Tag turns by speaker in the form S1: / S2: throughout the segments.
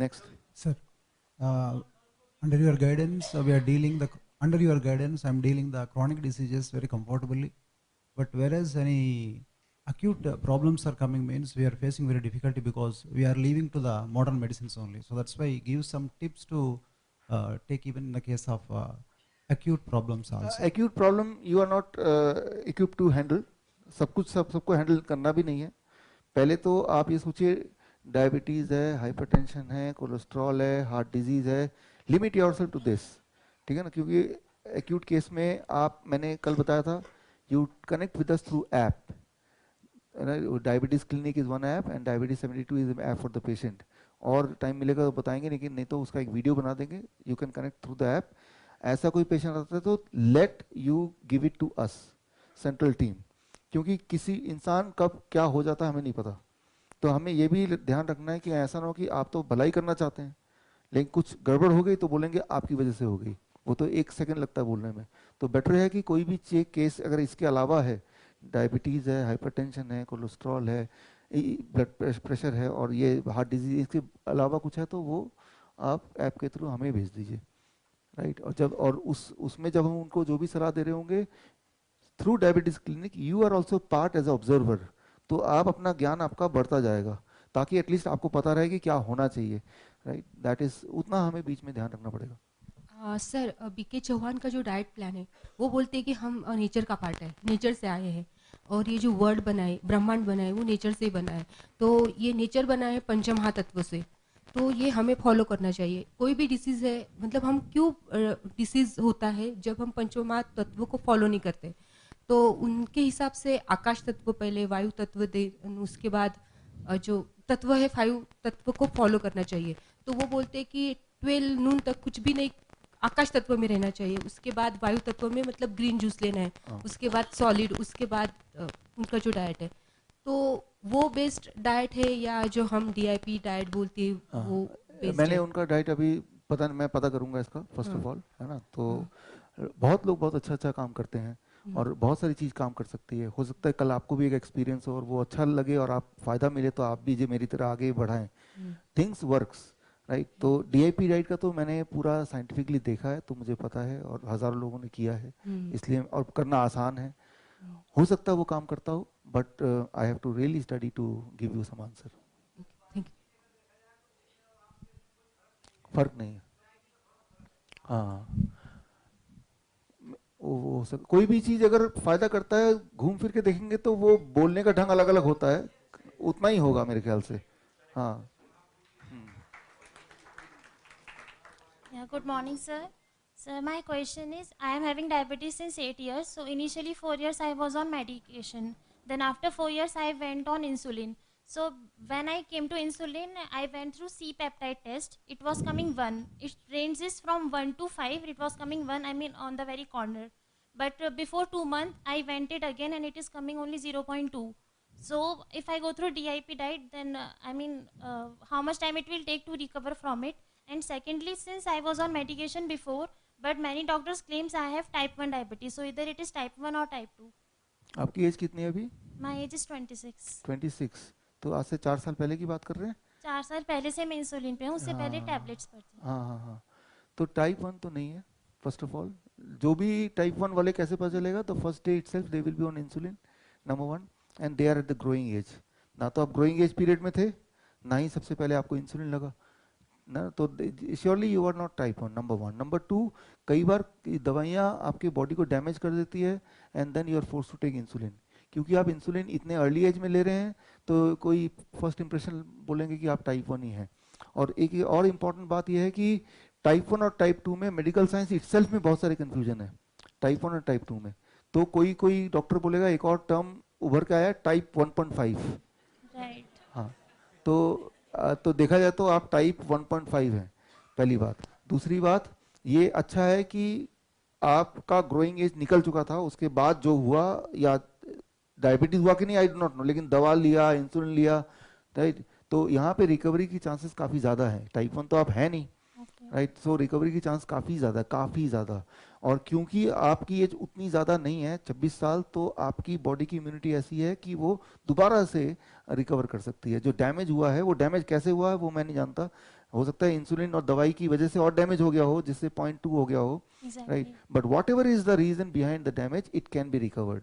S1: Next.
S2: Sir, under your guidance, under your guidance, I'm dealing the chronic diseases very comfortably. But whereas any acute problems are coming, means we are facing very difficulty because we are leaving to the modern medicines only. So that's why give some tips to take even in the case of acute problems also.
S1: Acute problem you are not equipped to handle. सबको handle करना भी नहीं है. पहले तो आप ये सोचिए, डायबिटीज़ है, हाइपरटेंशन है, कोलेस्ट्रॉल है, हार्ट डिजीज़ है. लिमिट योरसेल्फ टू दिस, ठीक है ना, क्योंकि एक्यूट केस में आप, मैंने कल बताया था, you connect with us through app. Diabetes clinic is one app and diabetes 72 is app for the patient. और टाइम मिलेगा तो बताएंगे, लेकिन नहीं तो उसका एक वीडियो बना देंगे. You can connect through the app. ऐसा कोई पेशेंट आता है तो let you give it to us, central team, क्योंकि किसी इंसान कब क्या हो जाता है हमें नहीं पता. तो हमें ये भी ध्यान रखना है कि ऐसा ना हो कि आप तो भलाई करना चाहते हैं लेकिन कुछ गड़बड़ हो गई तो बोलेंगे आपकी वजह से हो गई. वो तो 1 सेकंड लगता है बोलने में. तो बेटर है कि कोई भी केस अगर इसके अलावा है, डायबिटीज़ है, हाइपरटेंशन है, कोलेस्ट्रॉल है, ब्लड प्रेशर है और ये हार्ट डिजीज, इसके अलावा कुछ है तो वो आप ऐप के थ्रू हमें भेज दीजिए, राइट. और उसमें जब हम उनको जो भी सलाह दे रहे होंगे through diabetes clinic, you are also part as observer. तो आप अपना ज्ञान आपका बढ़ता जाएगा ताकि एटलीस्ट आपको पता रहे कि क्या होना चाहिए, राइट. दैट इज, उतना हमें बीच में ध्यान रखना पड़ेगा.
S3: सर, बीके चौहान का जो डाइट प्लान है वो बोलते हैं कि हम नेचर का पार्ट है, नेचर से आए हैं, और ये जो वर्ल्ड बना है, ब्रह्मांड बना है, वो नेचर से ही बना है. तो ये नेचर बना है पंचमहातत्व से, तो ये हमें फॉलो करना चाहिए. कोई भी डिसीज़ है, मतलब हम क्यों डिसीज़ होता है जब हम पंचमहातत्व को फॉलो नहीं करते. तो उनके हिसाब से आकाश तत्व पहले, वायु तत्व दे, उसके बाद जो तत्व है 5 तत्व को फॉलो करना चाहिए. तो वो बोलते हैं कि 12 नून तक कुछ भी नहीं आकाश तत्व में रहना चाहिए. उसके बाद वायु तत्व में मतलब ग्रीन जूस लेना है, उसके बाद सॉलिड, उसके बाद उनका जो डाइट है. तो वो बेस्ड डाइट है या जो हम DIP डाइट बोलते हैं वो बेस्ड
S1: मैंने
S3: है?
S1: उनका डाइट अभी मैं पता करूंगा इसका, फर्स्ट ऑफ ऑल, है ना. तो बहुत लोग बहुत अच्छा काम करते हैं और बहुत सारी चीज़ काम कर सकती है. हो सकता है कल आपको भी एक एक्सपीरियंस हो और वो अच्छा लगे और आप फ़ायदा मिले तो आप भी जो मेरी तरह आगे बढ़ाएं. Things works, right. तो DIP डाइट का तो मैंने पूरा साइंटिफिकली देखा है, तो मुझे पता है और हज़ारों लोगों ने किया है, इसलिए, और करना आसान है. हो सकता है वो काम करता हो, but I have to really study to give you some answer. फर्क नहीं है. हाँ, कोई भी चीज अगर फायदा करता है, घूम फिर के देखेंगे तो वो बोलने का ढंग अलग अलग होता है, उतना ही होगा मेरे ख्याल से. हाँ.
S4: Yeah, good morning, sir. Sir, my question is, I am having diabetes since 8 years. So initially 4 years I was on medication. Then after 4 years I went on insulin. So when I came to insulin, I went through C-peptide test. It was coming 1. It ranges from 1 to 5. It was coming 1, I mean on the very corner. But before 2 months, I went it again and it is coming only 0.2. So if I go through DIP diet, then how much time it will take to recover from it? And secondly, since I was on medication before, but many doctors claims I have type 1 diabetes. So either it is type 1 or type 2.
S1: आपकी as कितनी है अभी?
S4: My age is 26.
S1: 26. तो आज से 4 साल पहले की बात कर रहे हैं?
S4: 4 साल पहले से मैं इंसुलिन पे हूँ, उससे पहले टैबलेट्स पर थी.
S1: हाँ. तो टाइप 1 तो नहीं है. फर्स्ट ऑफ ऑल, जो भी टाइप 1 वाले कैसे पता चलेगा? तो first day itself they will be on insulin, number 1, and they are at the growing age. ना तो आप ग्रोइंग एज पीरियड में थे, ना ही सबसे पहले आपको इंसुलिन लगा ना. तो surely you are not type 1, number 1. Number 2, कई बार दवाइयाँ आपके बॉडी को डैमेज कर देती है and then you are force to take insulin. क्योंकि आप इंसुलिन इतने अर्ली एज में ले रहे हैं तो कोई फर्स्ट इंप्रेशन बोलेंगे कि आप टाइप 1 ही हैं. और एक और इम्पॉर्टेंट बात यह है कि टाइप 1 और टाइप 2 में मेडिकल साइंस इटसेल्फ में बहुत सारे कंफ्यूजन है, टाइप 1 और टाइप 2 में. तो कोई डॉक्टर बोलेगा एक और टर्म उभर के आया, टाइप 1.5.
S4: राइट.
S1: हाँ, तो देखा जाए तो आप टाइप 1.5 हैं, पहली बात. दूसरी बात, ये अच्छा है कि आपका ग्रोइंग एज निकल चुका था, उसके बाद जो हुआ, या डायबिटीज हुआ कि नहीं आई डो नॉट नो, लेकिन दवा लिया, इंसुलिन लिया, राइट. तो यहाँ पे रिकवरी की चांसेस काफ़ी ज़्यादा है. टाइप 1 तो आप है नहीं, राइट। सो रिकवरी की चांस काफ़ी ज़्यादा। और क्योंकि आपकी एज उतनी ज़्यादा नहीं है 26 साल, तो आपकी बॉडी की इम्यूनिटी ऐसी है कि वो दोबारा से रिकवर कर सकती है। जो डैमेज हुआ है वो डैमेज कैसे हुआ है वो मैं नहीं जानता, हो सकता है इंसुलिन और दवाई की वजह से और डैमेज हो गया हो जिससे 0.2 हो गया हो, right.
S4: Exactly.
S1: But whatever is the reason behind the damage, it can be recovered.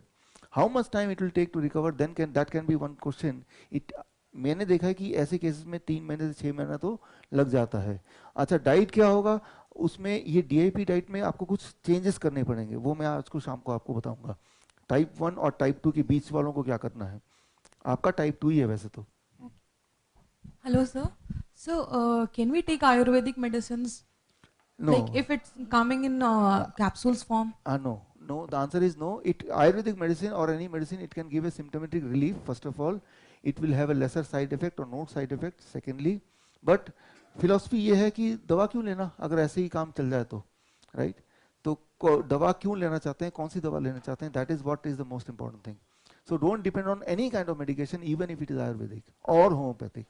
S1: How much time it will take to recover, then can that can be one question. It मैंने देखा है कि ऐसे cases में 3 महीने से 6 महीना तो लग जाता है। अच्छा, डाइट क्या होगा उसमें, ये डीआईपी डाइट में आपको कुछ चेंजेस करने पड़ेंगे, वो मैं आज को शाम को आपको बताऊंगा। टाइप 1 और टाइप 2 के बीच वालों को क्या करना है। आपका टाइप 2 ही है वैसे तो।
S5: Hello, sir. So, can we take Ayurvedic medicines?
S1: No,
S5: Like if it's coming in capsules form?
S1: no, the answer is no. It Ayurvedic medicine or any medicine, it can give a symptomatic relief. First of all, it will have a lesser side effect or no side effect. Secondly, but philosophy ये है कि दवा क्यों लेना अगर ऐसे ही काम चल जाए तो, right? तो दवा क्यों लेना चाहते हैं, कौन सी दवा लेना चाहते हैं, that is what is the most important thing. So don't depend on any kind of medication, even if it is Ayurvedic or homeopathic.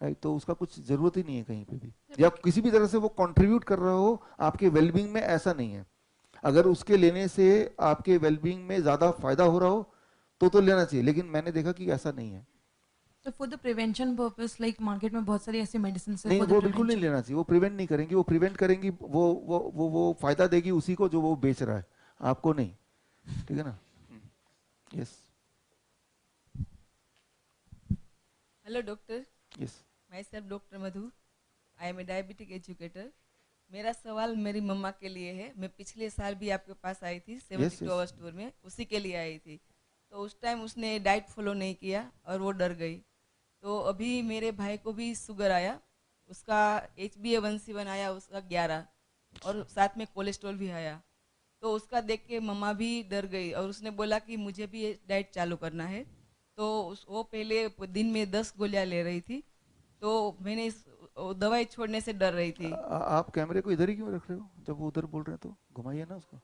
S1: Right, तो उसका कुछ जरूरत ही नहीं है कहीं पे भी, या किसी भी तरह से वो कंट्रीब्यूट कर रहा हो आपके वेलबींग में, ऐसा नहीं है। अगर उसके लेने से आपके वेलबींग में ज्यादा फायदा हो रहा हो तो लेना चाहिए, लेकिन मैंने देखा कि ऐसा नहीं है।
S5: So for the prevention purpose, like market में बहुत सारी ऐसी medicines है
S1: नहीं,
S5: for the
S1: वो बिल्कुल नहीं
S5: prevention.
S1: लेना चाहिए, वो प्रिवेंट नहीं करेंगी, वो प्रिवेंट करेंगी, वो फायदा देगी उसी को जो वो बेच रहा है, आपको नहीं। ठीक है ना। Yes
S6: hello doctor,
S1: yes
S6: myself doctor Madhu, I am a diabetic educator. मेरा सवाल मेरी मम्मा के लिए है। मैं पिछले साल भी आपके पास आई थी 72 आवर्स टूर में, उसी के लिए आई थी। तो उस टाइम उसने डाइट फॉलो नहीं किया और वो डर गई। तो अभी मेरे भाई को भी शुगर आया, उसका HbA1c1 आया उसका 11 और साथ में कोलेस्ट्रॉल भी आया। तो उसका देख के मम्मा भी डर गई और उसने बोला कि मुझे भी ये डाइट चालू करना है। तो वो पहले दिन में 10 गोलियां ले रही थी, तो मैंने दवाई छोड़ने से डर रही थी।
S1: आप कैमरे को इधर ही क्यों रख रहे हो, जब वो उधर बोल रहे हैं तो घुमाइए ना उसको।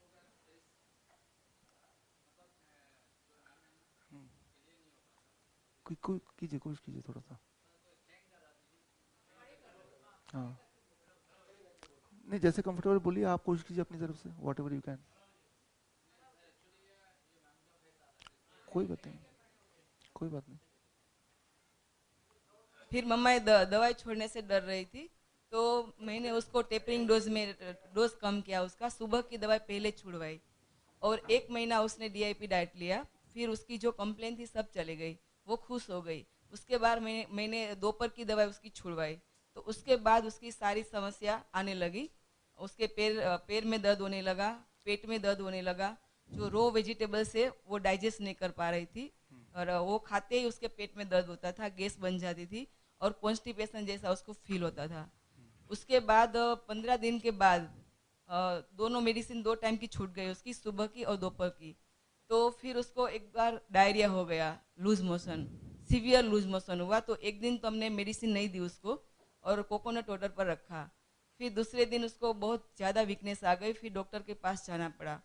S1: कीजिए, कोशिश कीजिए थोड़ा सा। हाँ, नहीं जैसे कंफर्टेबल बोलिए, आप कोशिश कीजिए अपनी तरफ से, वॉट एवर यू कैन। कोई बात नहीं, कोई बात नहीं।
S6: फिर मम्मा दवाई छोड़ने से डर रही थी, तो मैंने उसको टेपरिंग डोज कम किया, उसका सुबह की दवाई पहले छुड़वाई और 1 महीना उसने DIP डाइट लिया। फिर उसकी जो कंप्लेन थी सब चली गई, वो खुश हो गई। उसके बाद मैंने दोपहर की दवाई उसकी छुड़वाई, तो उसके बाद उसकी सारी समस्या आने लगी। उसके पैर में दर्द होने लगा, पेट में दर्द होने लगा। जो रॉ वेजिटेबल्स है वो डाइजेस्ट नहीं कर पा रही थी और वो खाते ही उसके पेट में दर्द होता था, गैस बन जाती थी और कॉन्स्टिपेशन जैसा उसको फील होता था। उसके बाद 15 दिन के बाद दोनों मेडिसिन 2 टाइम की छूट गई उसकी, सुबह की और दोपहर की। तो फिर उसको एक बार डायरिया हो गया, loose motion, severe loose motion हुआ। तो एक दिन तो हमने मेडिसिन नहीं दी उसको और कोकोनट वाटर पर रखा। फिर दूसरे दिन उसको बहुत ज़्यादा वीकनेस आ गई, फिर डॉक्टर के पास जाना पड़ा।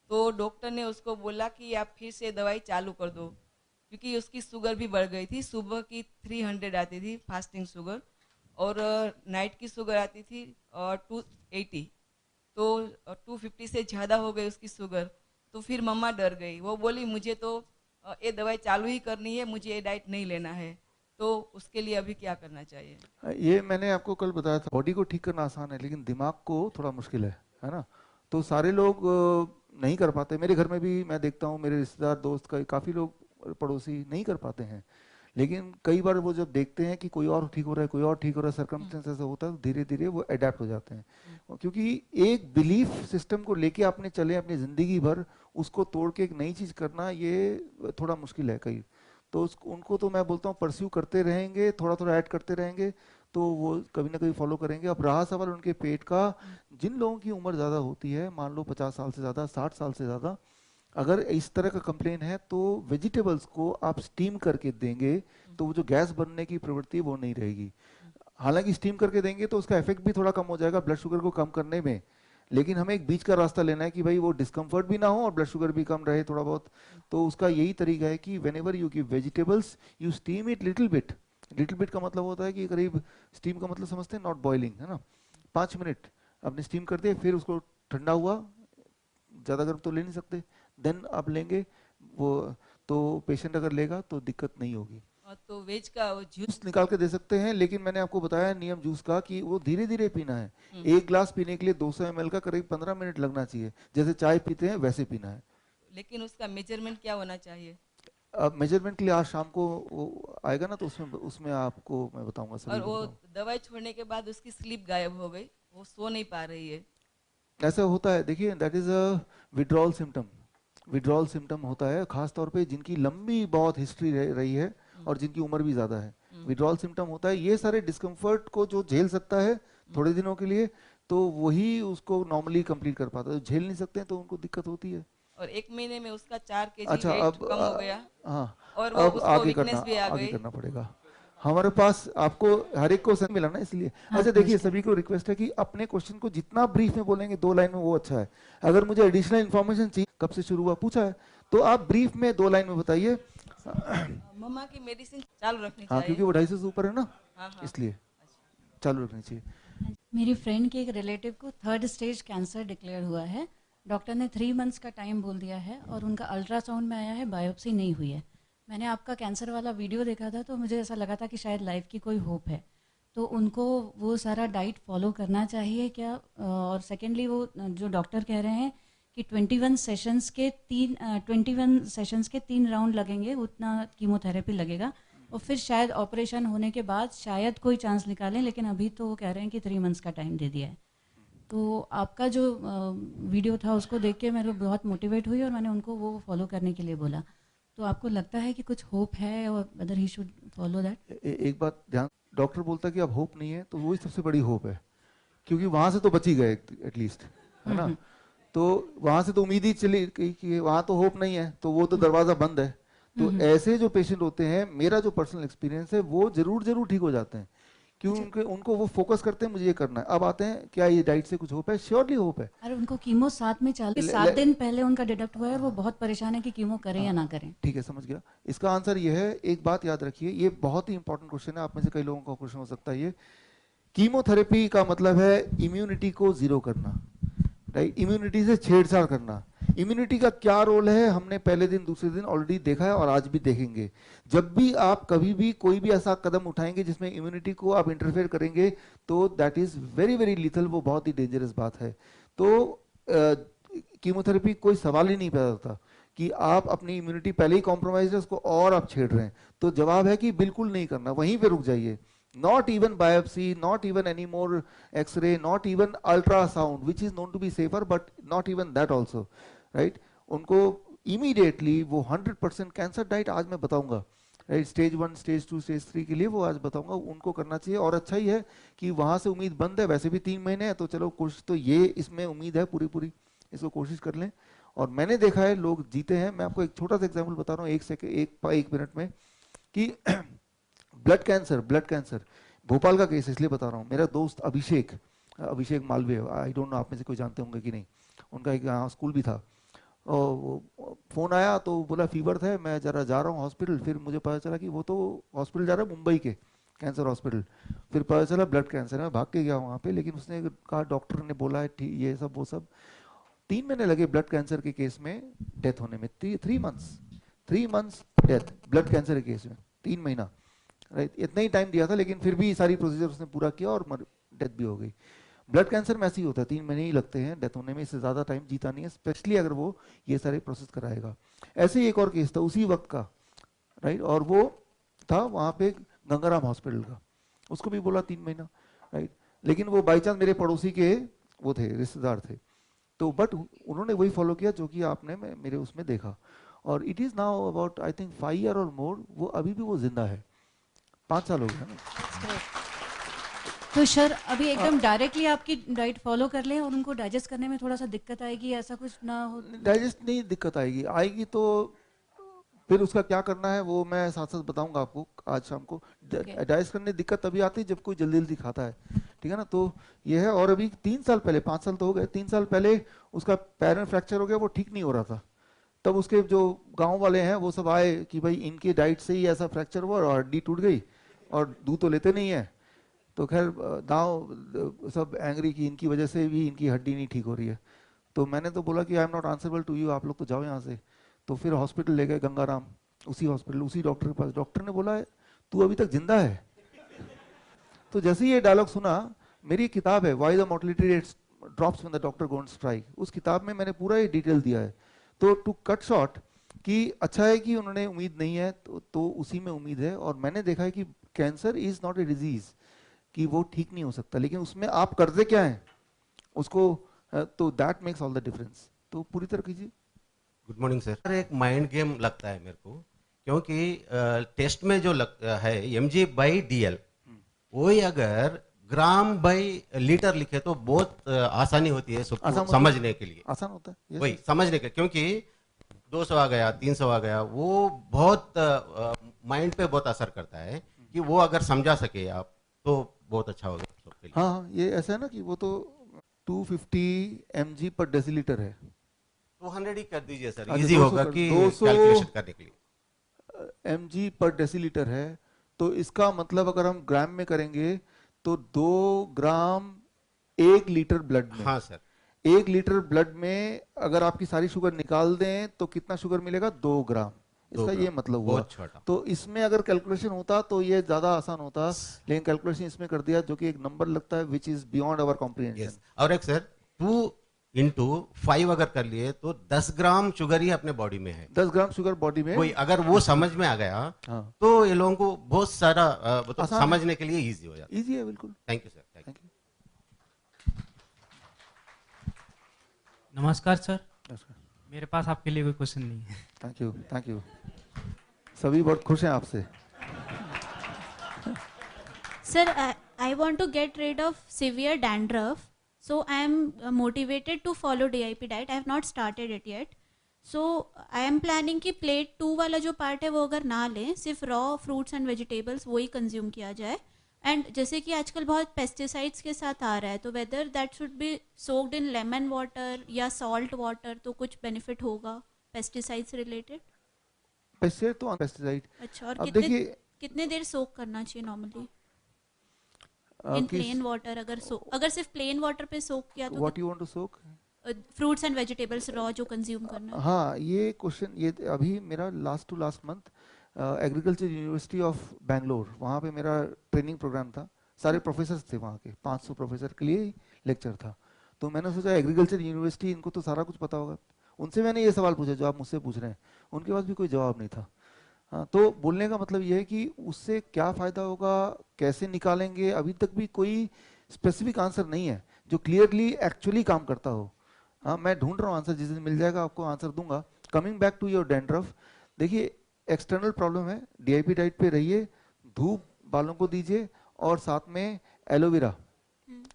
S6: तो डॉक्टर ने उसको बोला कि आप फिर से दवाई चालू कर दो, क्योंकि उसकी शुगर भी बढ़ गई थी। सुबह की 300 आती थी फास्टिंग शुगर और नाइट की शुगर आती थी 280, तो 250 से ज़्यादा हो गई उसकी शुगर। तो फिर मम्मा डर गई, वो बोली मुझे तो ये दवाई चालू ही करनी है, मुझे ये डाइट नहीं लेना है। तो उसके लिए अभी क्या करना चाहिए?
S1: ये मैंने आपको कल बताया था, बॉडी को ठीक करना आसान है लेकिन दिमाग को थोड़ा मुश्किल है ना। तो सारे लोग नहीं कर पाते। मेरे घर में भी मैं देखता हूँ, मेरे रिश्तेदार दोस्त काफ़ी लोग पड़ोसी नहीं कर पाते हैं। लेकिन कई बार वो जब देखते हैं कि कोई और ठीक हो रहा है, कोई और ठीक हो रहा है, सर्कमस्टेंस ऐसा होता है, तो धीरे धीरे वो अडेप्ट हो जाते हैं। क्योंकि एक बिलीफ सिस्टम को लेके आपने चले अपनी ज़िंदगी भर, उसको तोड़ के एक नई चीज़ करना ये थोड़ा मुश्किल है कई। तो उनको तो मैं बोलता हूँ परस्यू करते रहेंगे, थोड़ा थोड़ा ऐड करते रहेंगे तो वो कभी ना कभी फॉलो करेंगे। अब रहा सवाल उनके पेट का, जिन लोगों की उम्र ज़्यादा होती है, मान लो 50 साल से ज़्यादा, 60 साल से ज़्यादा, अगर इस तरह का कंप्लेन है तो वेजिटेबल्स को आप स्टीम करके देंगे तो वो जो गैस बनने की प्रवृत्ति वो नहीं रहेगी। हालांकि स्टीम करके देंगे तो उसका इफेक्ट भी थोड़ा कम हो जाएगा ब्लड शुगर को कम करने में, लेकिन हमें एक बीच का रास्ता लेना है कि भाई वो डिस्कम्फर्ट भी ना हो और ब्लड शुगर भी कम रहे थोड़ा बहुत। तो उसका यही तरीका है कि whenever you give vegetables you steam it little bit. Little bit का मतलब होता है कि करीब, स्टीम का मतलब समझते हैं नॉट बॉइलिंग, है ना, 5 मिनट आपने स्टीम कर दिया, फिर उसको ठंडा हुआ, ज़्यादा गर्म तो ले नहीं सकते, देन आप लेंगे वो, तो पेशेंट अगर लेगा तो दिक्कत नहीं होगी।
S6: तो वेज का वो जूस
S1: जूस निकाल के दे सकते हैं, लेकिन मैंने आपको बताया नियम जूस का कि वो धीरे धीरे पीना है। एक ग्लास पीने के लिए 200 ml का करीब 15 मिनट लगना चाहिए, जैसे चाय पीते हैं वैसे पीना है।
S6: लेकिन उसका मेजरमेंट क्या होना चाहिए?
S1: अब मेजरमेंट के लिए आज शाम को वो आएगा ना, तो उसमें आपको मैं बताऊंगा सभी
S6: और
S1: को
S6: वो
S1: बताऊंगा।
S6: दवाई छोड़ने के बाद उसकी स्लीप गायब हो गई, वो सो नहीं पा रही है।
S1: ऐसा होता है, देखिए that is a withdrawal symptom. Withdrawal symptom होता है खास तौर पे जिनकी लंबी बहुत हिस्ट्री रही है और जिनकी उम्र भी ज़्यादा है। विड्रॉल सिम्टम होता है, ये सारे डिस्कम्फर्ट को जो झेल सकता है थोड़े दिनों के लिए, तो वही उसको नॉर्मली कंप्लीट कर पाता है। जो झेल नहीं सकते हैं तो उनको दिक्कत होती है।
S6: और 1 महीने में उसका 4 kg
S1: अच्छा,
S6: वेट
S1: अब
S6: कम हो गया
S1: हाँ,
S6: और वो
S1: अब
S6: उसको
S1: आगे
S6: वीकनेस भी आ
S1: आगे
S6: गई।
S1: करना पड़ेगा। हमारे पास आपको हर एक क्वेश्चन मिला ना, इसलिए
S7: हाँ,
S1: अच्छा देखिए,
S7: नमस्कार।
S1: सभी को रिक्वेस्ट है कि अपने क्वेश्चन को जितना ब्रीफ में बोलेंगे 2 लाइन में वो अच्छा है। अगर मुझे एडिशनल इन्फॉर्मेशन चाहिए, कब से शुरू हुआ पूछा है, तो आप ब्रीफ में 2 लाइन में बताइए।
S6: मम्मा की मेडिसिन चालू रखनी
S1: हाँ,
S6: चाहिए।
S1: क्योंकि वो 250 से ऊपर है ना,
S6: हाँ हाँ।
S1: इसलिए चालू रखनी चाहिए।
S7: मेरी फ्रेंड के एक रिलेटिव को 3rd स्टेज कैंसर डिक्लेयर हुआ है। डॉक्टर ने 3 मंथ्स का टाइम बोल दिया है और उनका अल्ट्रासाउंड में आया है, बायोप्सी नहीं हुई है। मैंने आपका कैंसर वाला वीडियो देखा था तो मुझे ऐसा लगा था कि शायद लाइफ की कोई होप है। तो उनको वो सारा डाइट फॉलो करना चाहिए क्या? और सेकेंडली वो जो डॉक्टर कह रहे हैं कि 21 सेशंस के 3 राउंड लगेंगे, उतना कीमोथेरेपी लगेगा और फिर शायद ऑपरेशन होने के बाद शायद कोई चांस निकालें, लेकिन अभी तो वो कह रहे हैं कि 3 मंथ्स का टाइम दे दिया है। तो आपका जो वीडियो था उसको देख के मैं बहुत मोटिवेट हुई और मैंने उनको वो फॉलो करने के लिए बोला। तो आपको लगता है कि कुछ होप है और other he should follow that?
S1: एक बात ध्यान, डॉक्टर बोलता है कि अब होप नहीं है, तो वही सबसे बड़ी होप है, क्योंकि वहां से तो बच ही गए एटलीस्ट, है ना। तो वहां से तो उम्मीद ही चली गई कि वहां तो होप नहीं है, तो वो तो दरवाजा बंद है। तो ऐसे जो पेशेंट होते हैं, मेरा जो पर्सनल एक्सपीरियंस है, वो जरूर ठीक हो जाते हैं, क्यों उनको वो फोकस करते हैं मुझे ये करना है। अब आते हैं क्या ये डाइट से कुछ होप है? श्योरली होप है।
S7: अरे उनको कीमो साथ में चल 7 दिन पहले उनका डिडक्ट हुआ है और वो बहुत परेशान है कि कीमो करें या ना करें।
S1: ठीक है, समझ गया। इसका आंसर ये है, एक बात याद रखिए, ये बहुत ही इंपॉर्टेंट क्वेश्चन है, आप में से कई लोगों का क्वेश्चन हो सकता है ये। कीमोथेरेपी का मतलब है इम्यूनिटी को जीरो करना, राइट, इम्यूनिटी से छेड़छाड़ करना। इम्यूनिटी का क्या रोल है हमने पहले दिन दूसरे दिन ऑलरेडी देखा है और आज भी देखेंगे। जब भी आप कभी भी कोई भी ऐसा कदम उठाएंगे जिसमें इम्यूनिटी को आप इंटरफेयर करेंगे, तो that is very very lethal, वो बहुत ही डेंजरस बात है। तो कीमोथेरेपी कोई सवाल ही नहीं पैदा होता कि आप अपनी इम्यूनिटी पहले ही कॉम्प्रोमाइज है, उसको और आप छेड़ रहे हैं। तो जवाब है कि बिल्कुल नहीं करना, वहीं पे रुक जाइए। Not even biopsy, not even any more X-ray, not even ultrasound, which is known to be safer, but not even that also, right? उनको immediately वो 100% कैंसर डाइट आज मैं बताऊंगा, राइट, स्टेज 1, स्टेज 2, स्टेज 3 के लिए वो आज बताऊंगा, उनको करना चाहिए। और अच्छा ही है कि वहां से उम्मीद बंद है, वैसे भी 3 महीने है, तो चलो कोशिश तो ये इसमें उम्मीद है पूरी, इसको कोशिश कर लें। और मैंने देखा है लोग जीते हैं। मैं आपको एक छोटा सा एग्जाम्पल बता रहा हूँ, एक मिनट में, कि ब्लड कैंसर भोपाल का केस इसलिए बता रहा हूँ। मेरा दोस्त अभिषेक मालवीय, आई डोंट नो आप में से कोई जानते होंगे कि नहीं, उनका एक यहाँ स्कूल भी था। और फोन आया तो बोला फीवर था, मैं जरा जा रहा हूँ हॉस्पिटल। फिर मुझे पता चला कि वो तो हॉस्पिटल जा रहा है मुंबई के कैंसर हॉस्पिटल। फिर पता चला ब्लड कैंसर है। मैं भाग के गया वहाँ पे, लेकिन उसने कहा, डॉक्टर ने बोला है ठीक, ये सब वो सब। 3 महीने लगे ब्लड कैंसर के केस में डेथ होने में, 3 मंथ्स डेथ ब्लड कैंसर के केस में, 3 महीना, राइट, इतना ही टाइम दिया था, लेकिन फिर भी सारी प्रोसीजर उसने पूरा किया और डेथ भी हो गई। ब्लड कैंसर में ऐसे ही होता है, 3 महीने ही लगते हैं डेथ होने में, इससे ज़्यादा टाइम जीता नहीं है, स्पेशली अगर वो ये सारे प्रोसेस कराएगा। ऐसे ही एक और केस था उसी वक्त का, राइट, और वो था वहाँ पे गंगाराम हॉस्पिटल का, उसको भी बोला 3 महीना, राइट, लेकिन वो बाई चांस मेरे पड़ोसी के वो थे, रिश्तेदार थे। तो बट उन्होंने वही फॉलो किया जो कि आपने मेरे उसमें देखा। और it is now about I think 5 year और मोर, वो अभी भी वो जिंदा है, 5 साल हो गया ना।
S7: तो सर अभी एकदम डायरेक्टली आपकी डाइट फॉलो कर लें और उनको डाइजेस्ट करने में थोड़ा सा दिक्कत आएगी, ऐसा कुछ ना हो?
S1: डाइजेस्ट नहीं दिक्कत आएगी तो फिर उसका क्या करना है वो मैं साथ साथ बताऊंगा आपको आज शाम को। डाइजेस्ट करने दिक्कत तभी आती है जब कोई जल्दी जल्दी खाता है, ठीक है ना। तो ये है। और अभी 3 साल पहले, 5 साल तो हो गए, 3 साल पहले उसका पैर में फ्रैक्चर हो गया, वो ठीक नहीं हो रहा था। तब उसके जो गांव वाले हैं वो सब आए कि भाई इनके डाइट से ही ऐसा फ्रैक्चर हुआ और हड्डी टूट गई और दूध तो लेते नहीं है, तो खैर गाँव सब एंग्री की इनकी वजह से भी इनकी हड्डी नहीं ठीक हो रही है। तो मैंने तो बोला कि I am not answerable to you, आप लोग तो जाओ यहाँ से। तो फिर हॉस्पिटल ले गए गंगाराम, उसी हॉस्पिटल उसी डॉक्टर के पास। डॉक्टर ने बोला तू अभी तक जिंदा है। तो जैसे ही ये डायलॉग सुना, मेरी एक किताब है why the mortality rate drops when the doctor going strike, उस किताब में मैंने पूरा ये डिटेल दिया है। तो टू कट शॉर्ट कि अच्छा है कि उन्होंने उम्मीद नहीं है तो उसी में उम्मीद है। और मैंने देखा है कि cancer is not a disease कि वो ठीक नहीं हो सकता, लेकिन उसमें आप करते क्या हैं उसको, तो that makes all the difference. तो पूरी तरह कीजिए।
S8: Good morning sir. एक माइंड गेम लगता है मेरे को, क्योंकि टेस्ट में जो है mg/dl, वही अगर ग्राम बाई लीटर लिखे तो बहुत आसानी होती है सबको समझने के लिए।
S1: आसान होता है
S8: वही समझने के, क्योंकि 200 आ गया 300 आ गया, वो बहुत माइंड पे बहुत असर करता है। कि वो अगर समझा सके आप तो बहुत अच्छा होगा सबके लिए।
S1: हाँ, ये ऐसा है ना कि वो तो 250 mg/dl है।
S8: 200 ही कर दीजिए सर,
S1: अच्छा,
S8: इजी
S1: 200
S8: होगा
S1: कर-
S8: कि
S1: 200
S8: कैलकुलेशन करने के लिए।
S1: mg/dl है, तो इसका मतलब अगर हम ग्राम में करेंगे तो 2 ग्राम 1 लीटर ब्लड में।
S8: हाँ सर।
S1: 1 लीटर ब्लड में अगर आपकी सारी शुगर निकाल दें तो कितना शुगर मिलेगा? 2 ग्राम। इसका ये मतलब हुआ।
S8: बहुत छोटा।
S1: तो इसमें अगर कैलकुलेशन होता तो ये ज्यादा आसान होता, लेकिन कैलकुलेशन इसमें कर दिया जो कि एक नंबर लगता है which is beyond our comprehension.
S8: और एक सर 2 × 5 अगर कर लिए तो 10 ग्राम शुगर ही अपने बॉडी में है।
S1: 10 ग्राम शुगर बॉडी में।
S8: वही अगर वो समझ में आ गया
S1: हाँ।
S8: तो ये लोगों को बहुत सारा मतलब समझने के लिए इजी हो जाता है।
S1: इजी है बिल्कुल।
S8: Thank you sir.
S1: Thank you.
S9: नमस्कार सर। मेरे पास आपके लिए कोई क्वेश्चन नहीं है।
S1: Thank you, thank you. सभी बहुत खुश हैं आपसे।
S10: Sir, I want to get rid of severe dandruff. So I am motivated to follow DIP diet. I have not started it yet. So I am planning कि plate 2 वाला जो part है वो अगर ना लें, सिर्फ raw fruits and vegetables वही consume किया जाए। And जैसे कि आजकल बहुत pesticides के साथ आ रहा है, तो whether that should be soaked in lemon water या salt water, तो कुछ benefit होगा pesticides related?
S1: पेस्टिसाइड तो पेस्टिसाइड।
S10: अच्छा, और
S1: अब देखिए
S10: कितने देर सोक करना चाहिए नॉर्मली इन प्लेन वाटर? अगर सिर्फ प्लेन वाटर पे सोक किया तो
S1: what you want to soak?
S10: Fruits and vegetables raw जो कंज्यूम करना है।
S1: हाँ, ये क्वेश्चन ये अभी मेरा last to last month agriculture university of Bangalore, वहाँ पे मेरा ट्रेनिंग प्रोग्राम था। सारे प्रोफेसर थे वहाँ के, 500 प्रोफेसर के लिए लेक्चर था। तो मैंने सोचा एग्रीकल्चर यूनिवर्सिटी, इनको तो सारा कुछ पता होगा। उनसे मैंने ये सवाल पूछा जो आप मुझसे पूछ रहे हैं, उनके पास भी कोई जवाब नहीं था। हाँ, तो बोलने का मतलब ये है कि उससे क्या फ़ायदा होगा, कैसे निकालेंगे, अभी तक भी कोई स्पेसिफिक आंसर नहीं है जो क्लियरली एक्चुअली काम करता हो। हाँ, मैं ढूंढ रहा हूँ आंसर, जिस दिन मिल जाएगा आपको आंसर दूंगा। Coming back to your dandruff, देखिए एक्सटर्नल प्रॉब्लम है, DIP डाइट पे रहिए, धूप बालों को दीजिए, और साथ में एलोवेरा,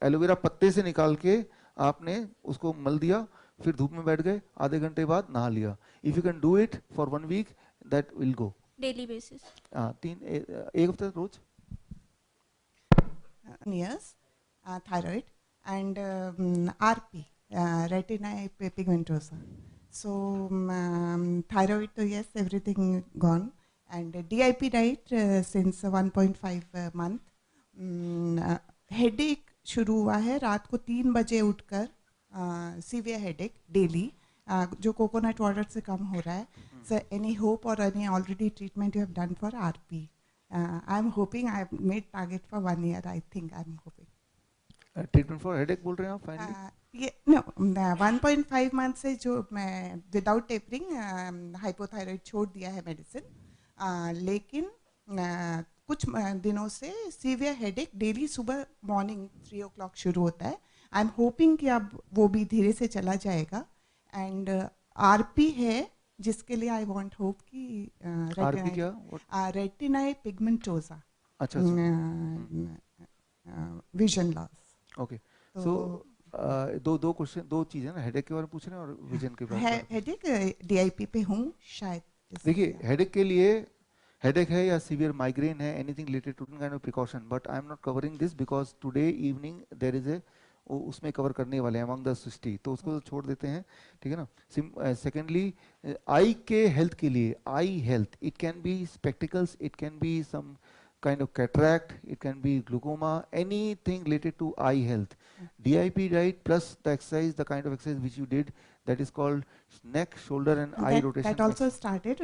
S1: एलोवेरा पत्ते से निकाल के आपने उसको मल दिया, फिर धूप में बैठ गए, आधे घंटे बाद नहा लिया। If you can do it for 1 week that will go.
S10: Daily basis?
S1: हाँ, एक हफ्ते रोज।
S11: Years, thyroid and RP, retinitis pigmentosa. So thyroid, yes, everything gone, and DIP diet since 1.5 month. Headache शुरू हुआ है, रात को 3 बजे उठकर सीवियर हेडेक डेली, जो कोकोनट वाटर से कम हो रहा है। सर, एनी होप और any already treatment you have done for RP? I am hoping, I have made target for 1 year, I think, I am hoping.
S1: Treatment for headache बोल रहे हैं आप फाइनली?
S11: ये नो, 1.5 मंथ से जो मैं without tapering hypothyroid छोड़ दिया है मेडिसिन, लेकिन कुछ दिनों से सीवियर हेडेक डेली सुबह मॉर्निंग 3 o'clock शुरू होता है। आई एम होपिंग कि अब वो भी धीरे से चला जाएगा। एंड RP है जिसके लिए आई वांट होप कि
S1: RP क्या?
S11: रेटिनाइट पिगमेंटोसा,
S1: अच्छा,
S11: विजन लॉस।
S1: ओके, सो दो क्वेश्चन, 2 चीजें ना, हेडेक के बारे में पूछ रहे हैं और विजन के बारे में।
S11: हेडेक DIP पे हूँ शायद।
S1: देखिए, हेडेक के लिए, हेडेक है या सीवियर माइग्रेन है, anything related to kind of precaution, but I am not covering this because today evening there is a, उसमें कवर करने वाले हैं अमंग द 60, तो उसको छोड़ देते हैं, ठीक है ना। सेकेंडली, आई के हेल्थ के लिए, eye health, it can be spectacles, it can be some kind of cataract, it can be glaucoma, anything related to eye health. DIP diet plus the exercise, the kind of exercise which you did, that is called neck, shoulder and eye rotation.
S11: That also started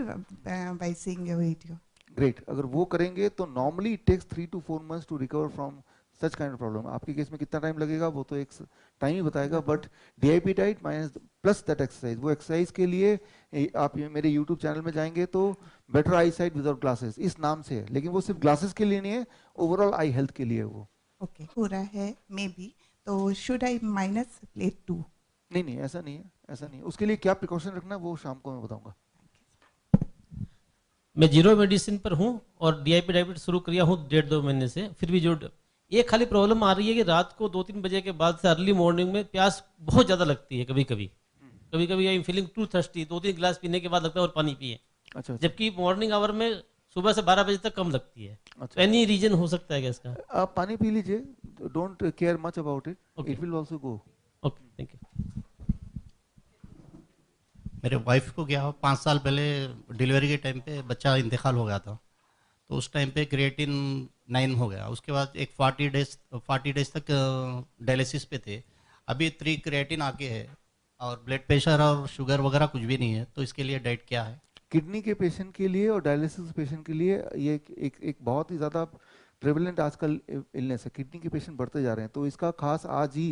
S11: by seeing your video.
S1: Great. अगर वो करेंगे तो normally it takes 3 to 4 months to recover from such kind of problem. आपके case में कितना time लगेगा वो तो एक टाइम ही बताएगा, but DIP diet minus plus that exercise, वो एक्सरसाइज के लिए आप मेरे YouTube चैनल में जाएंगे तो better I site without glasses इस नाम से है, लेकिन वो सिर्फ ग्लासेस के लिए नहीं है, ओवरऑल आई हेल्थ के लिए है वो.
S11: ओके, हो रहा है मे बी, तो शुड आई माइनस प्लेट 2?
S1: नहीं नहीं, ऐसा नहीं है, ऐसा नहीं है. उसके लिए क्या प्रिकॉशन रखना है वो शाम को मैं बताऊंगा.
S12: मैं जीरो मेडिसिन पर हूँ और DIP डाइट शुरू किया हूँ 1.5-2 महीने से. फिर भी जो एक खाली प्रॉब्लम आ रही है कि रात को 2-3 बजे के बाद से अर्ली मॉर्निंग में प्यास बहुत ज़्यादा लगती है. कभी कभी I am feeling too thirsty, 2-3 गिलास पीने के बाद लगता है और पानी पिए.
S1: अच्छा.
S12: जबकि मॉर्निंग आवर में सुबह से 12 बजे तक कम लगती है.
S1: अच्छा.
S12: एनी रीजन हो सकता है क्या इसका?
S1: आप पानी पी लीजिए, don't care much about it, it will also go.
S12: Okay, thank you.
S13: मेरे वाइफ को क्या 5 साल पहले डिलीवरी के टाइम पे बच्चा इंतकाल हो गया था, तो उस टाइम पे क्रिएटिन 9 हो गया. उसके बाद एक 40 डेज तक डायलिसिस पे थे. अभी 3 क्रिएटिन आके है और ब्लड प्रेशर और शुगर वगैरह कुछ भी नहीं है. तो इसके लिए डाइट क्या है?
S1: किडनी के पेशेंट के लिए और डायलिसिस पेशेंट के लिए ये एक बहुत ही ज़्यादा प्रेवलेंट आजकल इलनेस है. किडनी के पेशेंट बढ़ते जा रहे हैं, तो इसका खास आज ही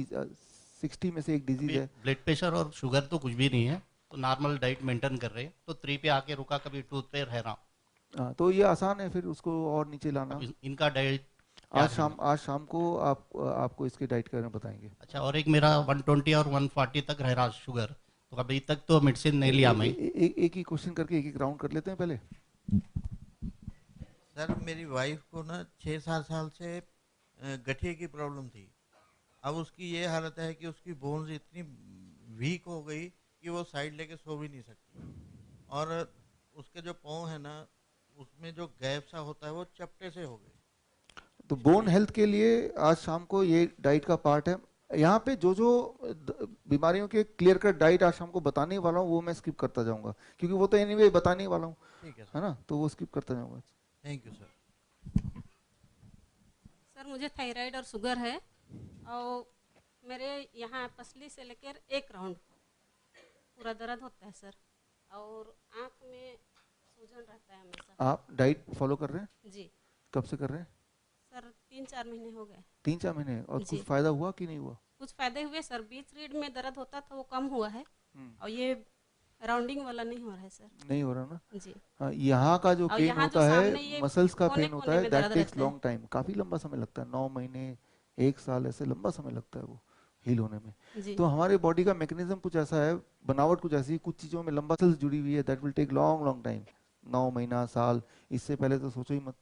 S1: 60 में से एक डिजीज है.
S13: ब्लड प्रेशर और शुगर तो कुछ भी नहीं है, तो नॉर्मल डाइट मेंटेन कर रहे हैं. तो 3 पे आके रुका, कभी 2 पे रह रहा.
S1: हाँ, तो ये आसान है फिर उसको और नीचे लाना.
S13: इनका डाइट
S1: आज शाम को आपको इसके डाइट के बारे में बताएंगे.
S13: अच्छा. और एक मेरा 120 और 140 तक रह रहा शुगर, तो अभी तक तो मेडिसिन नहीं लिया मैं.
S1: एक ही क्वेश्चन करके एक राउंड कर लेते हैं पहले.
S14: सर, मेरी वाइफ को ना 6-7 साल से गठिए की प्रॉब्लम थी. अब उसकी ये हालत है कि उसकी बोन्स इतनी वीक हो गई कि वो साइड लेके सो भी नहीं सकती, और उसके जो पाँव है ना उसमें जो गैप सा होता है वो चपटे से हो गए.
S1: तो बोन हेल्थ के लिए आज शाम को ये डाइट का पार्ट है. यहाँ पे जो बीमारियों के क्लियर कट डाइट आज शाम को बताने वाला हूँ वो मैं स्किप करता जाऊंगा, क्योंकि वो तो एनीवे बताने वाला हूँ, है ना, तो वो स्किप करता जाऊंगा.
S14: Thank you sir.
S15: सर, मुझे थायराइड और शुगर है और मेरे यहाँ पसली से लेकर 1 राउंड पूरा दर्द होता है सर, और आँख में सूजन रहता है हमेशा.
S1: आप डाइट फॉलो कर रहे हैं?
S15: जी.
S1: कब से कर रहे हैं?
S15: सर 3-4 महीने हो गए.
S1: 3-4 महीने. और कुछ फायदा हुआ कि नहीं हुआ?
S15: कुछ फायदे हुए सर. बीच रीढ़ में दर्द होता था वो कम हुआ है, और ये राउंडिंग वाला नहीं हो रहा है सर.
S1: नहीं हो रहा ना
S15: जी.
S1: यहाँ का जो पेन होता है, मसल्स का पेन होता है, दैट टेक्स
S15: रहता
S1: लॉन्ग टाइम. काफी लंबा समय लगता है, 9 महीने 1 साल, ऐसे लंबा समय लगता है वो हील होने में. तो हमारे बॉडी का मैकेनिज्म कुछ ऐसा है, बनावट कुछ ऐसी, कुछ चीजों में लंबा सेल्स जुड़ी हुई है, that will take long time. 9 महीना, साल, इससे पहले तो सोचो ही मत.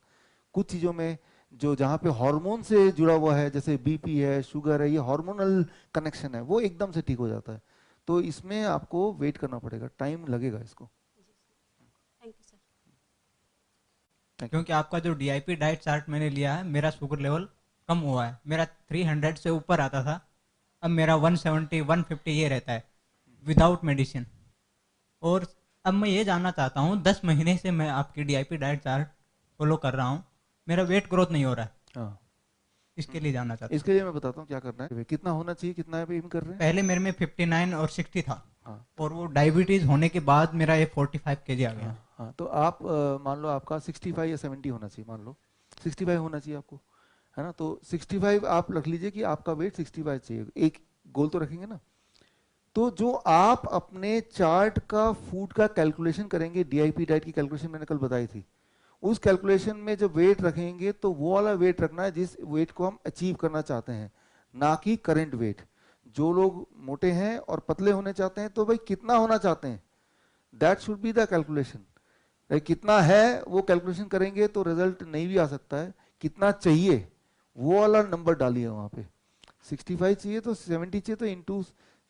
S1: कुछ चीजों में जो जहाँ पे हार्मोन से जुड़ा हुआ है, जैसे बीपी है, शुगर है, ये हार्मोनल कनेक्शन है, वो एकदम से ठीक हो जाता है. तो इसमें आपको वेट करना पड़ेगा, टाइम लगेगा इसको.
S15: Thank you sir.
S9: क्योंकि आपका जो DIP डाइट चार्ट मैंने लिया है, मेरा शुगर लेवल कम हुआ है. मेरा 300 से ऊपर आता था, अब मेरा 170 150 ये रहता है विदाउट मेडिसिन. और अब मैं ये जानना चाहता हूँ, 10 महीने से मैं आपकी DIP डाइट चार्ट फॉलो कर रहा हूँ, मेरा वेट ग्रोथ नहीं हो रहा है.
S1: हाँ.
S9: इसके लिए जानना चाहता हूँ.
S1: इसके लिए मैं बताता हूँ क्या करना है. कितना होना चाहिए, कितना एम कर रहे हैं?
S9: पहले मेरे में 59 और 60 था.
S1: हाँ.
S9: और वो डायबिटीज होने के बाद मेरा ये 45 kg आ गया.
S1: हाँ, तो आप मान लो आपका 65 या 70 होना चाहिए. मान लो 65 होना चाहिए आपको, है ना. तो 65 आप रख लीजिए कि आपका वेट 65 चाहिए. एक गोल तो रखेंगे ना. तो जो आप अपने चार्ट का फूड का कैलकुलेशन करेंगे, DIP डाइट की कैलकुलेशन मैंने कल बताई थी, उस कैलकुलेशन में जब वेट रखेंगे तो वो वाला वेट रखना है जिस वेट को हम अचीव करना चाहते हैं, ना कि करंट वेट. जो लोग मोटे हैं और पतले होने चाहते हैं तो भाई कितना होना चाहते हैं, that should be the calculation. कितना है वो कैलकुलेशन करेंगे तो रिजल्ट नहीं भी आ सकता है. कितना चाहिए वो वाला नंबर डालिए वहां पे. 65 चाहिए तो 70 चाहिए तो इंटू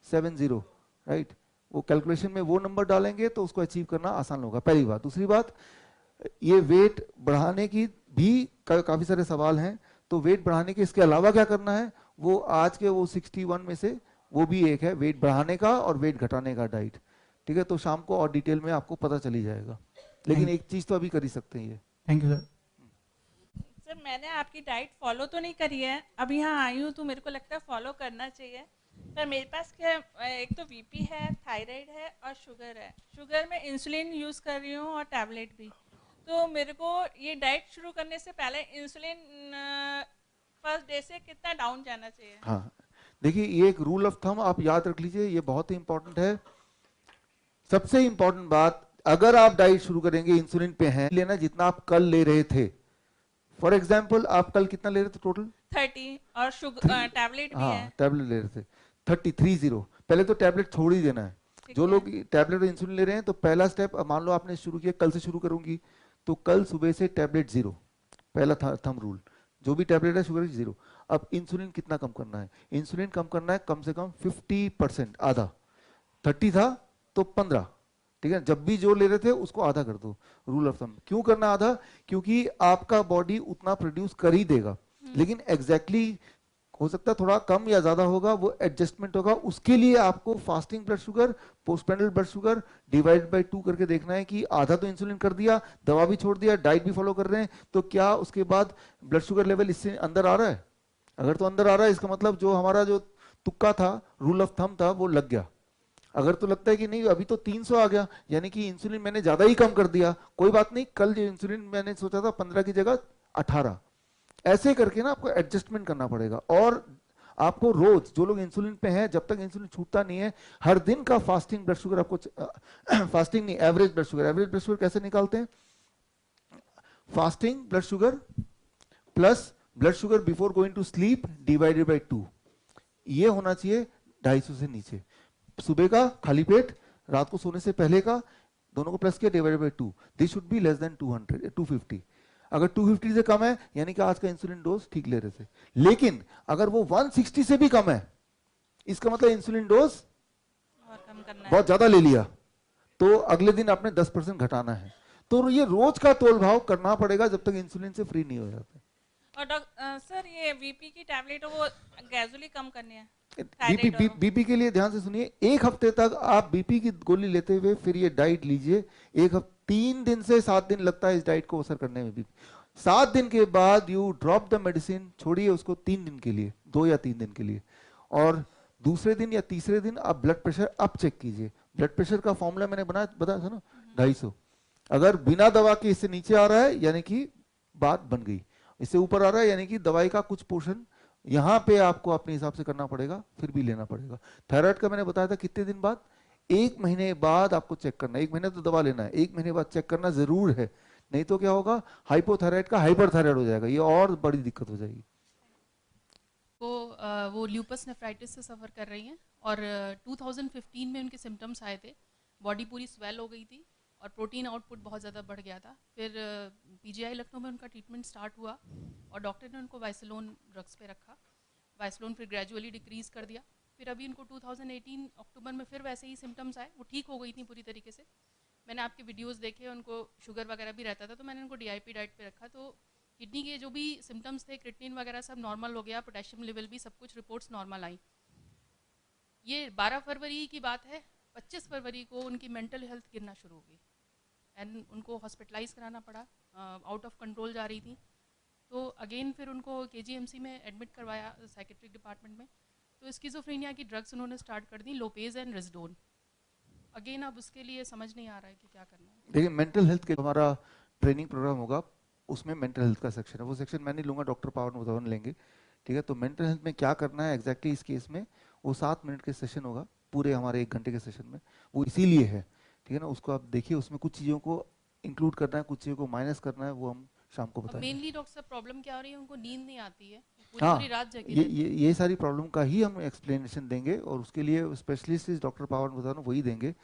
S1: 70, राइट. वो कैलकुलेशन में वो नंबर डालेंगे तो उसको अचीव करना आसान होगा. पहली बात. दूसरी बात, ये वेट बढ़ाने की भी काफी सारे सवाल हैं. तो वेट बढ़ाने के इसके अलावा क्या करना है, वो आज के वो 61 में से वो भी एक है, वेट बढ़ाने का और वेट घटाने का डाइट. ठीक है, तो शाम को और डिटेल में आपको पता चली जाएगा, लेकिन एक चीज तो अभी कर ही सकते हैं ये.
S9: Thank you sir.
S16: सर मैंने आपकी डाइट फॉलो तो नहीं करी है, अब यहाँ आई हूँ तो मेरे को लगता है फॉलो करना चाहिए। पर मेरे पास क्या एक तो बीपी है, थायराइड है और शुगर है। शुगर में इंसुलिन यूज़ कर रही हूँ और टैबलेट भी। तो मेरे को ये डाइट शुरू करने से पहले इंसुलिन फर्स्ट डे से कितना डाउन जाना चाहिए?
S1: हाँ, देखिए ये एक रूल ऑफ थंब आप याद रख लीजिए, ये बहुत ही इंपॉर्टेंट है। सबसे इंपॉर्टेंट बात, अगर आप डाइट शुरू करेंगे इंसुलिन पे हैं, लेना जितना आप कल ले रहे थे। फॉर एग्जाम्पल आप कल कितना ले रहे थे टोटल?
S16: 30 और शुगर टैबलेट भी है।
S1: टैबलेट ले रहे थे 30। पहले तो टैबलेट छोड़ ही देना है। जो लोग टैबलेट और इंसुलिन ले रहे हैं तो पहला स्टेप, मान लो आपने शुरू किया, कल से शुरू करूंगी तो कल सुबह से टैबलेट 0, पहला थंब रूल। जो भी टैबलेट है शुगर 0। अब इंसुलिन कितना कम करना है? इंसुलिन कम करना है कम से कम 50%, आधा। 30 था तो 15, ठीक है। जब भी जो ले रहे थे उसको आधा कर दो, रूल ऑफ थंब। क्यों करना आधा? क्योंकि आपका बॉडी उतना प्रोड्यूस कर ही देगा, लेकिन एग्जैक्टली हो सकता है थोड़ा कम या ज्यादा होगा, वो एडजस्टमेंट होगा। उसके लिए आपको fasting blood sugar, postprandial blood sugar divide by 2 करके देखना है कि आधा तो इंसुलिन कर दिया, दवा भी छोड़ दिया, डाइट भी फॉलो कर रहे हैं, तो क्या उसके बाद ब्लड शुगर लेवल इससे अंदर आ रहा है? अगर तो अंदर आ रहा है, इसका मतलब जो हमारा जो तुक्का था, रूल ऑफ थंब था, वो लग गया। अगर तो लगता है कि नहीं अभी तो 300 आ गया, यानी कि इंसुलिन मैंने ज्यादा ही कम कर दिया, कोई बात नहीं, कल जो इंसुलिन मैंने सोचा था 15 की जगह 18, ऐसे करके ना आपको एडजस्टमेंट करना पड़ेगा। और आपको रोज, जो लोग इंसुलिन पे हैं, जब तक इंसुलिन छूटता नहीं है, हर दिन का फास्टिंग ब्लड शुगर आपको फास्टिंग नहीं, average blood sugar. Average blood sugar कैसे निकालते हैं? Fasting blood sugar plus blood sugar before going to sleep divided by 2, ये होना चाहिए 250 से नीचे। सुबह का खाली पेट, रात को सोने से पहले का, दोनों को प्लस किया divided by 2, this should be less than 250। अगर 250 से कम है यानी कि आज का इंसुलिन डोज ठीक ले रहे थे। लेकिन अगर वो 160 से भी कम है, इसका मतलब इंसुलिन डोज बहुत ज्यादा ले लिया, तो अगले दिन आपने 10% घटाना है। तो ये रोज का तोल भाव करना पड़ेगा जब तक इंसुलिन से फ्री नहीं हो जाते।
S16: और सर ये बीपी की टैबलेट वो ग्रेजुअली कम करनी है?
S1: बीपी के लिए ध्यान से सुनिए, 1 हफ्ते तक आप बीपी की गोली लेते हुए फिर ये डाइट लीजिए। 3 दिन से 7 दिन लगता है इस डाइट को असर करने में भी। 7 दिन के बाद यू ड्रॉप द मेडिसिन, छोड़िए उसको 3 दिन के लिए, 2 या 3 दिन के लिए, और दूसरे दिन या तीसरे दिन आप ब्लड प्रेशर अप चेक कीजिए। ब्लड प्रेशर का फॉर्मूला मैंने बताया था ना, 250। अगर बिना दवा के इससे नीचे आ रहा है यानी कि बात बन गई, इससे ऊपर आ रहा है यानी कि दवाई का कुछ पोर्शन यहाँ पे आपको अपने हिसाब से करना पड़ेगा, फिर भी लेना पड़ेगा। थायराइड का मैंने बताया था कितने दिन बाद? 1 महीने बाद आपको चेक करना है। 1 महीने तो दवा लेना है, 1 महीने बाद चेक करना जरूर है, नहीं तो क्या होगा, हाइपोथायराइड का हाइपरथायराइड हो जाएगा, ये और बड़ी दिक्कत हो जाएगी।
S17: वो ल्यूपस नेफ्राइटिस से सफ़र कर रही हैं और 2015 में उनके सिम्टम्स आए थे, बॉडी पूरी स्वेल हो गई थी और प्रोटीन आउटपुट बहुत ज़्यादा बढ़ गया था। फिर पीजीआई लखनऊ में उनका ट्रीटमेंट स्टार्ट हुआ और डॉक्टर ने उनको वाइसलोन ड्रग्स पे रखा। वाइसलोन फिर ग्रेजुअली डिक्रीज़ कर दिया। फिर अभी इनको 2018 अक्टूबर में फिर वैसे ही सिम्टम्स आए, वो ठीक हो गई थी पूरी तरीके से। मैंने आपके वीडियोस देखे, उनको शुगर वगैरह भी रहता था, तो मैंने उनको डीआईपी डाइट पे रखा। तो किडनी के जो भी सिम्टम्स थे, क्रिएटिनिन वगैरह सब नॉर्मल हो गया, पोटेशियम लेवल भी, सब कुछ रिपोर्ट्स नॉर्मल आई। ये 12 फरवरी की बात है, 25 फरवरी को उनकी मेंटल हेल्थ गिरना शुरू हो गई एंड उनको हॉस्पिटलाइज कराना पड़ा, आउट ऑफ कंट्रोल जा रही थी। तो अगेन फिर उनको केजीएमसी में एडमिट करवाया साइकेट्रिक डिपार्टमेंट में। तो स्किज़ोफ्रेनिया की ड्रग्स उन्होंने स्टार्ट कर दी, लोपेज एंड रिजडोन। अगेन अब उसके लिए समझ नहीं आ रहा है कि क्या करना है।
S1: देखिए मेंटल हेल्थ के हमारा ट्रेनिंग प्रोग्राम होगा, उसमें मेंटल हेल्थ का सेक्शन है, वो सेक्शन मैं नहीं लूँगा, डॉक्टर पावन लेंगे, ठीक है। तो मेंटल हेल्थ में क्या करना है एग्जैक्टली इस केस में, वो 7 मिनट के सेशन होगा, पूरे हमारे 1 घंटे के सेशन में, वो इसीलिए है, ठीक है ना। उसको आप देखिए, उसमें कुछ चीज़ों को इंक्लूड करना है, कुछ चीज़ों को माइनस करना है, वो हम शाम को बताएंगे।
S17: मेनली डॉक्टर साहब प्रॉब्लम क्या हो रही है, उनको नींद नहीं आती है, पूरी रात जगे
S1: ये सारी प्रॉब्लम का ही हम एक्सप्लेनेशन देंगे और उसके लिए स्पेशलिस्ट डॉक्टर पावन वही देंगे।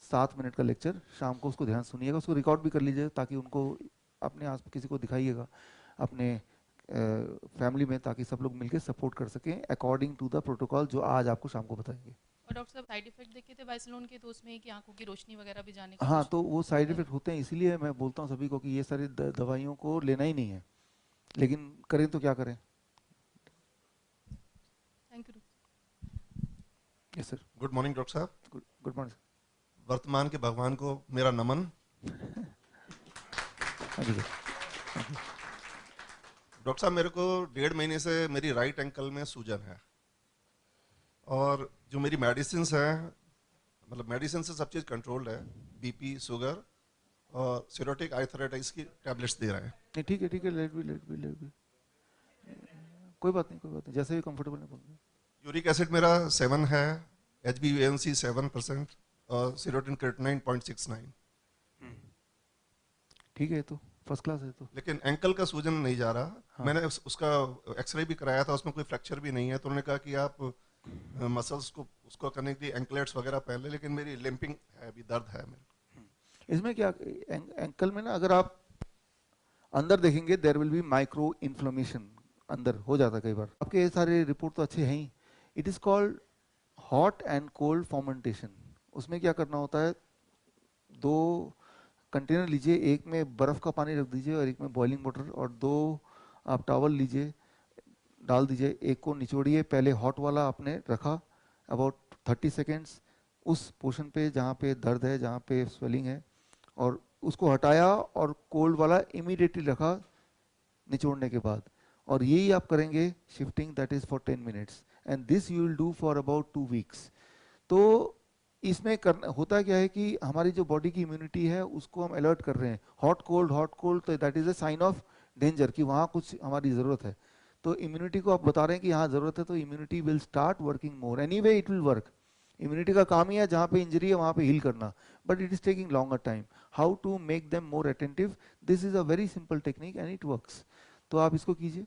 S1: 7 मिनट का लेक्चर शाम को, उसको ध्यान सुनिएगा, उसको रिकॉर्ड भी कर लीजिएगा ताकि उनको अपने आस किसी को दिखाइएगा अपने फैमिली में, ताकि सब लोग मिलकर सपोर्ट कर सकें अकॉर्डिंग टू द प्रोटोकॉल जो आज आपको शाम को बताएंगे।
S17: और डॉक्टर साहब साइड इफेक्ट देखे थे वाइसलोन के, तो उसमें कि आंखों की रोशनी वगैरह भी जाने की।
S1: हाँ, तो वो साइड इफेक्ट होते हैं, इसीलिए मैं बोलता हूँ सभी को कि ये सारी दवाइयों को लेना ही नहीं है, लेकिन करें तो क्या करें।
S17: Thank you.
S1: Yes sir.
S18: Good morning doctor साहब।
S1: Good morning.
S18: वर्तमान के भगवान को मेरा नमन। डॉक्टर साहब मेरे को 1.5 महीने से मेरी राइट एंकल में सूजन है, और जो मेरी मेडिसिन है, मतलब मेडिसिन से सब चीज़ कंट्रोल्ड है, बीपी, शुगर और सीरोटिक आर्थराइटिस की टैबलेट्स दे रहे हैं।
S1: नहीं ठीक है, लेट बी, कोई बात नहीं, जैसे भी कंफर्टेबल है बोलिए।
S18: यूरिक एसिड मेरा 7 है, HbA1c 7% और सीरोटिन क्रिएटिनिन 0.69।
S1: ठीक है, तो फर्स्ट क्लास है। तो
S18: लेकिन एंकल का सूजन नहीं जा रहा।
S1: हाँ।
S18: मैंने उसका एक्सरे भी कराया था, उसमें कोई फ्रैक्चर भी नहीं है, तो उन्होंने कहा कि आप मसल्स को उसको करने के लिए एंकलेट्स वगैरह पहन ले, लेकिन मेरी लिम्पिंग है, अभी दर्द है मेरे।
S1: इसमें क्या एंकल में ना, अगर आप अंदर देखेंगे there will be micro inflammation, अंदर हो जाता है कई बार। आपके ये सारे रिपोर्ट तो अच्छे हैं ही। It is called hot and cold fermentation. उसमें क्या करना होता है, 2 कंटेनर लीजिए, एक में बर्फ का पानी रख दीजिए और एक में बॉइलिंग वाटर, और 2 आप टॉवल लीजिए, डाल दीजिए, एक को निचोड़िए। पहले हॉट वाला आपने रखा अबाउट 30 सेकेंड्स उस पोर्शन पे जहाँ पे दर्द है, जहाँ पे स्वेलिंग है, और उसको हटाया, और कोल्ड वाला इमीडिएटली रखा निचोड़ने के बाद। और यही आप करेंगे shifting, that is for 10 minutes, and this you will do for about 2 weeks. तो इसमें करना होता क्या है कि हमारी जो बॉडी की इम्यूनिटी है उसको हम अलर्ट कर रहे हैं। हॉट कोल्ड, तो that is a sign of danger कि वहाँ कुछ हमारी ज़रूरत है। तो इम्यूनिटी को आप बता रहे हैं कि यहाँ ज़रूरत है, तो immunity will start working more. Anyway it will work. Immunity का काम ही है जहाँ पे इंजरी है वहाँ पे हील करना, but it is taking longer time. How to make them more attentive, this is a very simple technique and it works. तो आप इसको कीजिए।